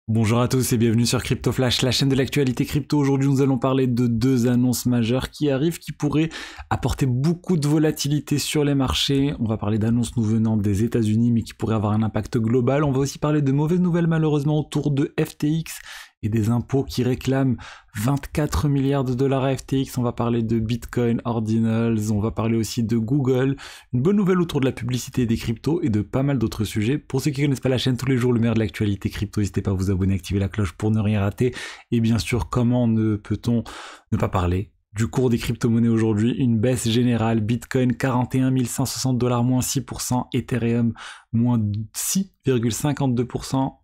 Bonjour à tous et bienvenue sur Crypto Flash, la chaîne de l'actualité crypto. Aujourd'hui, nous allons parler de deux annonces majeures qui arrivent, qui pourraient apporter beaucoup de volatilité sur les marchés. On va parler d'annonces nous venant des États-Unis, mais qui pourraient avoir un impact global. On va aussi parler de mauvaises nouvelles, malheureusement, autour de FTX et des impôts qui réclament 24 milliards de dollars à FTX. On va parler de Bitcoin Ordinals, on va parler aussi de Google. Une bonne nouvelle autour de la publicité des cryptos et de pas mal d'autres sujets. Pour ceux qui ne connaissent pas la chaîne, tous les jours le meilleur de l'actualité crypto, n'hésitez pas à vous abonner, activer la cloche pour ne rien rater. Et bien sûr, comment ne peut-on ne pas parler du cours des crypto-monnaies aujourd'hui? Une baisse générale, Bitcoin 41 160 $, moins 6%, Ethereum moins 6,52%,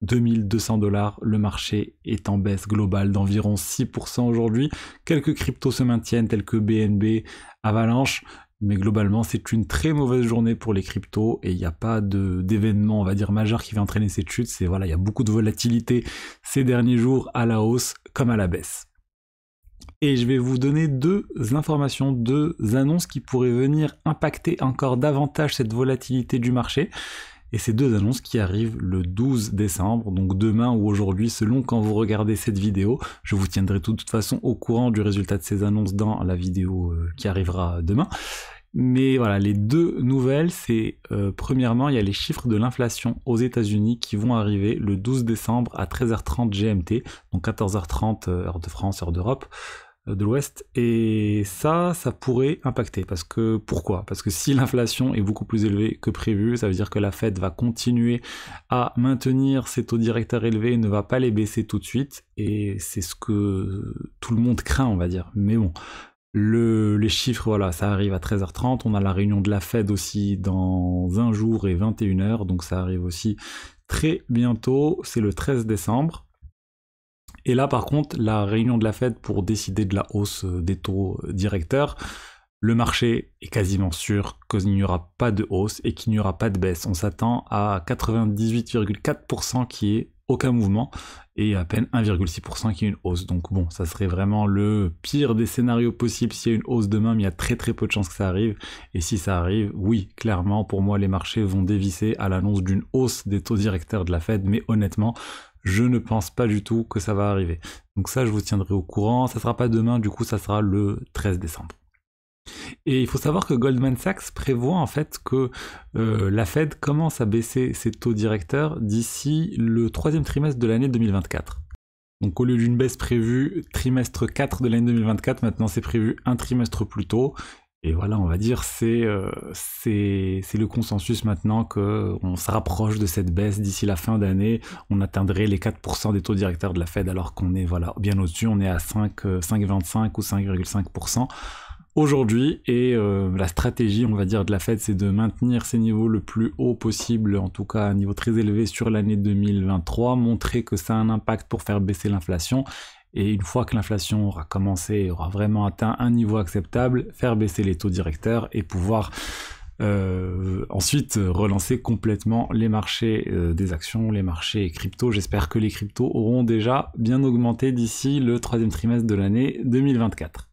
2200 $, le marché est en baisse globale d'environ 6% aujourd'hui. Quelques cryptos se maintiennent tels que BNB, Avalanche, mais globalement c'est une très mauvaise journée pour les cryptos et il n'y a pas d'événement, on va dire, majeur qui va entraîner cette chute. C'est voilà, il y a beaucoup de volatilité ces derniers jours à la hausse comme à la baisse. Et je vais vous donner deux informations, deux annonces qui pourraient venir impacter encore davantage cette volatilité du marché. Et ces deux annonces qui arrivent le 12 décembre, donc demain ou aujourd'hui, selon quand vous regardez cette vidéo. Je vous tiendrai de toute façon au courant du résultat de ces annonces dans la vidéo qui arrivera demain. Mais voilà, les deux nouvelles, c'est premièrement, il y a les chiffres de l'inflation aux États-Unis qui vont arriver le 12 décembre à 13h30 GMT, donc 14h30 heure de France, heure d'Europe, de l'Ouest, et ça pourrait impacter. Pourquoi? Parce que si l'inflation est beaucoup plus élevée que prévu, ça veut dire que la Fed va continuer à maintenir ses taux directeurs élevés et ne va pas les baisser tout de suite, et c'est ce que tout le monde craint, on va dire. Mais bon, les chiffres, voilà, ça arrive à 13h30, on a la réunion de la Fed aussi dans 1 jour et 21h, donc ça arrive aussi très bientôt, c'est le 13 décembre. Et là, par contre, la réunion de la Fed pour décider de la hausse des taux directeurs, le marché est quasiment sûr qu'il n'y aura pas de hausse et qu'il n'y aura pas de baisse. On s'attend à 98,4% qui est aucun mouvement et à peine 1,6% qui est une hausse. Donc bon, ça serait vraiment le pire des scénarios possibles s'il y a une hausse demain, mais il y a très très peu de chances que ça arrive. Et si ça arrive, oui, clairement, pour moi, les marchés vont dévisser à l'annonce d'une hausse des taux directeurs de la Fed, mais honnêtement, je ne pense pas du tout que ça va arriver. Donc ça, je vous tiendrai au courant. Ça sera pas demain, du coup, ça sera le 13 décembre. Et il faut savoir que Goldman Sachs prévoit en fait que la Fed commence à baisser ses taux directeurs d'ici le 3e trimestre de l'année 2024. Donc au lieu d'une baisse prévue trimestre 4 de l'année 2024, maintenant c'est prévu un trimestre plus tôt. Et voilà, on va dire c'est le consensus maintenant qu'on se rapproche de cette baisse d'ici la fin d'année. On atteindrait les 4% des taux directeurs de la Fed alors qu'on est voilà, bien au-dessus, on est à 5,25 ou 5,5% aujourd'hui. Et la stratégie, on va dire, de la Fed, c'est de maintenir ces niveaux le plus haut possible, en tout cas un niveau très élevé sur l'année 2023, montrer que ça a un impact pour faire baisser l'inflation. Et une fois que l'inflation aura commencé, aura vraiment atteint un niveau acceptable, faire baisser les taux directeurs et pouvoir ensuite relancer complètement les marchés des actions, les marchés crypto. J'espère que les cryptos auront déjà bien augmenté d'ici le 3e trimestre de l'année 2024.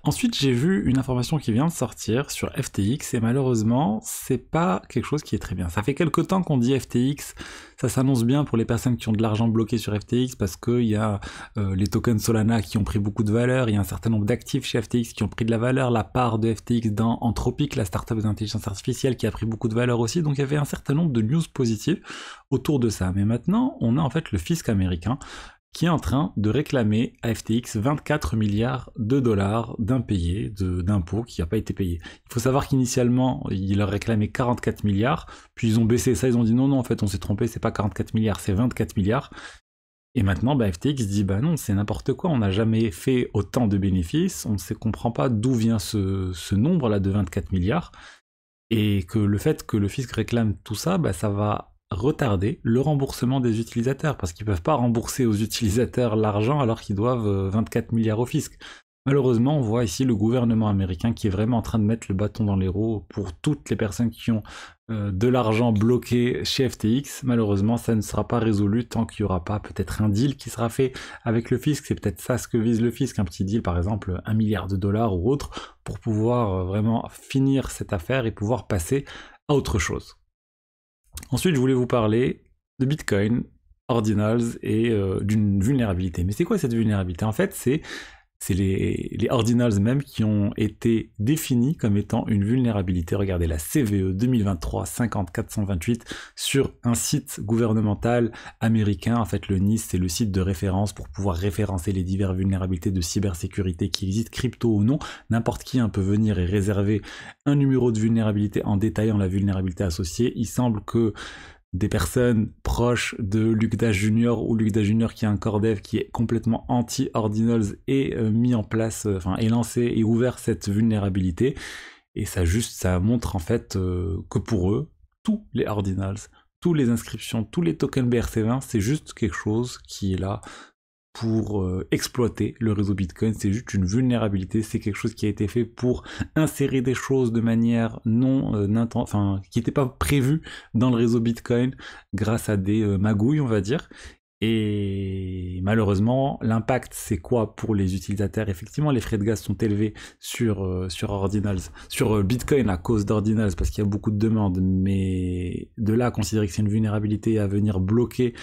Ensuite, j'ai vu une information qui vient de sortir sur FTX et malheureusement, c'est pas quelque chose qui est très bien. Ça fait quelques temps qu'on dit FTX, ça s'annonce bien pour les personnes qui ont de l'argent bloqué sur FTX parce qu'il y a les tokens Solana qui ont pris beaucoup de valeur, il y a un certain nombre d'actifs chez FTX qui ont pris de la valeur, la part de FTX dans Anthropic, la startup d'intelligence artificielle qui a pris beaucoup de valeur aussi, donc il y avait un certain nombre de news positives autour de ça. Mais maintenant, on a en fait le fisc américain qui est en train de réclamer à FTX 24 milliards de dollars d'impayés, d'impôts qui n'a pas été payé. Il faut savoir qu'initialement, ils leur réclamaient 44 milliards, puis ils ont baissé ça, ils ont dit non, en fait, on s'est trompé, c'est pas 44 milliards, c'est 24 milliards. Et maintenant, FTX dit, non, c'est n'importe quoi, on n'a jamais fait autant de bénéfices, on ne comprend pas d'où vient ce nombre-là de 24 milliards, et que le fait que le fisc réclame tout ça, ça va retarder le remboursement des utilisateurs, parce qu'ils peuvent pas rembourser aux utilisateurs l'argent alors qu'ils doivent 24 milliards au fisc. Malheureusement, on voit ici le gouvernement américain qui est vraiment en train de mettre le bâton dans les roues pour toutes les personnes qui ont de l'argent bloqué chez FTX. Malheureusement, ça ne sera pas résolu tant qu'il n'y aura pas peut-être un deal qui sera fait avec le fisc. C'est peut-être ça ce que vise le fisc, un petit deal par exemple 1 milliard de dollars ou autre, pour pouvoir vraiment finir cette affaire et pouvoir passer à autre chose. Ensuite, je voulais vous parler de Bitcoin ordinals et d'une vulnérabilité. Mais c'est quoi cette vulnérabilité? En fait, c'est les ordinals même qui ont été définis comme étant une vulnérabilité. Regardez la CVE 2023-50428 sur un site gouvernemental américain. En fait, le NIST, c'est le site de référence pour pouvoir référencer les diverses vulnérabilités de cybersécurité qui existent, crypto ou non. N'importe qui peut venir et réserver un numéro de vulnérabilité en détaillant la vulnérabilité associée. Il semble que des personnes proches de Luc Dash Jr. ou Luc Dash Jr. qui a un core dev qui est complètement anti-ordinals et mis en place, et lancé et ouvert cette vulnérabilité. Et ça montre en fait que pour eux, tous les ordinals, toutes les inscriptions, tous les tokens BRC20, c'est juste quelque chose qui est là pour exploiter le réseau Bitcoin. C'est juste une vulnérabilité, c'est quelque chose qui a été fait pour insérer des choses de manière qui n'était pas prévu dans le réseau Bitcoin grâce à des magouilles, on va dire. Et malheureusement, l'impact, c'est quoi pour les utilisateurs? Effectivement, les frais de gaz sont élevés sur Bitcoin à cause d'ordinals parce qu'il y a beaucoup de demandes, mais de là à considérer que c'est une vulnérabilité à venir bloquer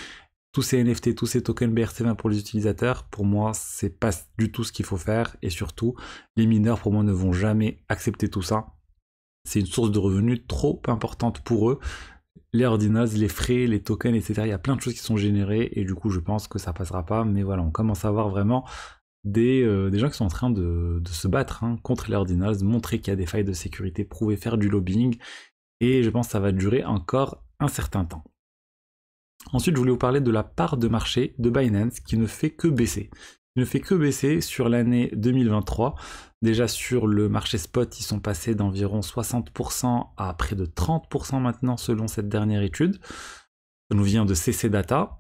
tous ces NFT, tous ces tokens BRC20 pour les utilisateurs, pour moi, c'est pas du tout ce qu'il faut faire. Et surtout, les mineurs, pour moi, ne vont jamais accepter tout ça. C'est une source de revenus trop importante pour eux. Les ordinals, les frais, les tokens, etc. Il y a plein de choses qui sont générées et du coup, je pense que ça passera pas. Mais voilà, on commence à voir vraiment des gens qui sont en train de se battre contre les ordinals, montrer qu'il y a des failles de sécurité, prouver, faire du lobbying. Et je pense que ça va durer encore un certain temps. Ensuite, je voulais vous parler de la part de marché de Binance qui ne fait que baisser. Il ne fait que baisser sur l'année 2023. Déjà sur le marché spot, ils sont passés d'environ 60% à près de 30% maintenant selon cette dernière étude. Ça nous vient de CC Data.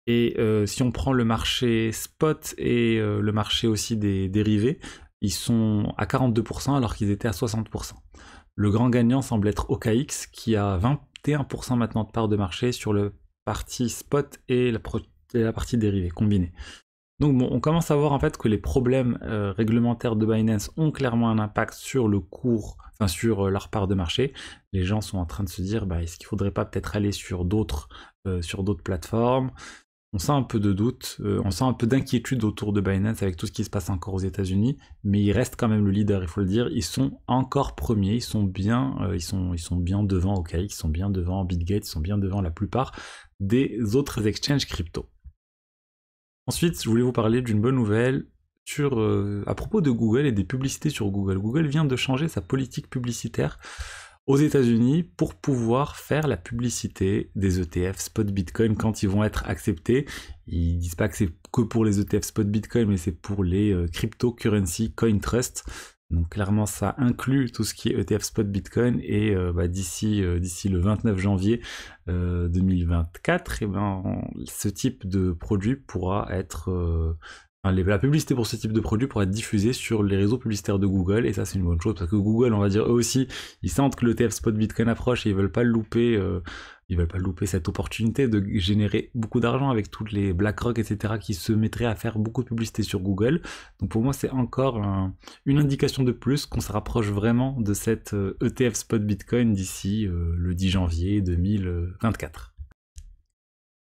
Et si on prend le marché spot et le marché aussi des dérivés, ils sont à 42% alors qu'ils étaient à 60%. Le grand gagnant semble être OKX qui a 21% maintenant de part de marché sur le partie spot et la partie dérivée combinée. Donc bon, on commence à voir en fait que les problèmes réglementaires de Binance ont clairement un impact sur le cours, sur leur part de marché. Les gens sont en train de se dire, est-ce qu'il ne faudrait pas peut-être aller sur d'autres plateformes? On sent un peu de doute, on sent un peu d'inquiétude autour de Binance avec tout ce qui se passe encore aux États-Unis, mais ils restent quand même le leader, il faut le dire. Ils sont encore premiers, ils sont bien devant OKX, ils sont bien devant BitGate, ils sont bien devant la plupart des autres exchanges crypto. Ensuite, je voulais vous parler d'une bonne nouvelle à propos de Google et des publicités sur Google. Google vient de changer sa politique publicitaire aux États-Unis pour pouvoir faire la publicité des ETF spot Bitcoin quand ils vont être acceptés. Ils disent pas que c'est que pour les ETF spot Bitcoin, mais c'est pour les cryptocurrency coin trust. Donc clairement, ça inclut tout ce qui est ETF spot Bitcoin et d'ici le 29 janvier 2024, ce type de produit pourra être la publicité pour ce type de produit pourra être diffusée sur les réseaux publicitaires de Google, et ça c'est une bonne chose parce que Google, on va dire, eux aussi, ils sentent que le l'ETF spot Bitcoin approche et ils veulent pas louper cette opportunité de générer beaucoup d'argent avec toutes les BlackRock, etc. qui se mettraient à faire beaucoup de publicité sur Google. Donc pour moi, c'est encore une indication de plus qu'on se rapproche vraiment de cette ETF spot Bitcoin d'ici le 10 janvier 2024.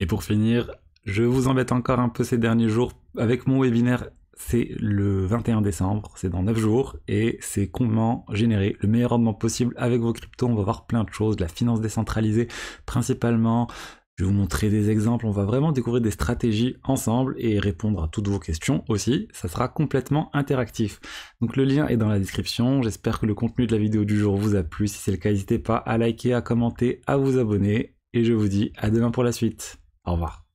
Et pour finir, je vous embête encore un peu ces derniers jours avec mon webinaire. C'est le 21 décembre, c'est dans 9 jours, et c'est comment générer le meilleur rendement possible avec vos cryptos. On va voir plein de choses, de la finance décentralisée principalement. Je vais vous montrer des exemples, on va vraiment découvrir des stratégies ensemble et répondre à toutes vos questions aussi. Ça sera complètement interactif. Donc le lien est dans la description. J'espère que le contenu de la vidéo du jour vous a plu. Si c'est le cas, n'hésitez pas à liker, à commenter, à vous abonner. Et je vous dis à demain pour la suite. Au revoir.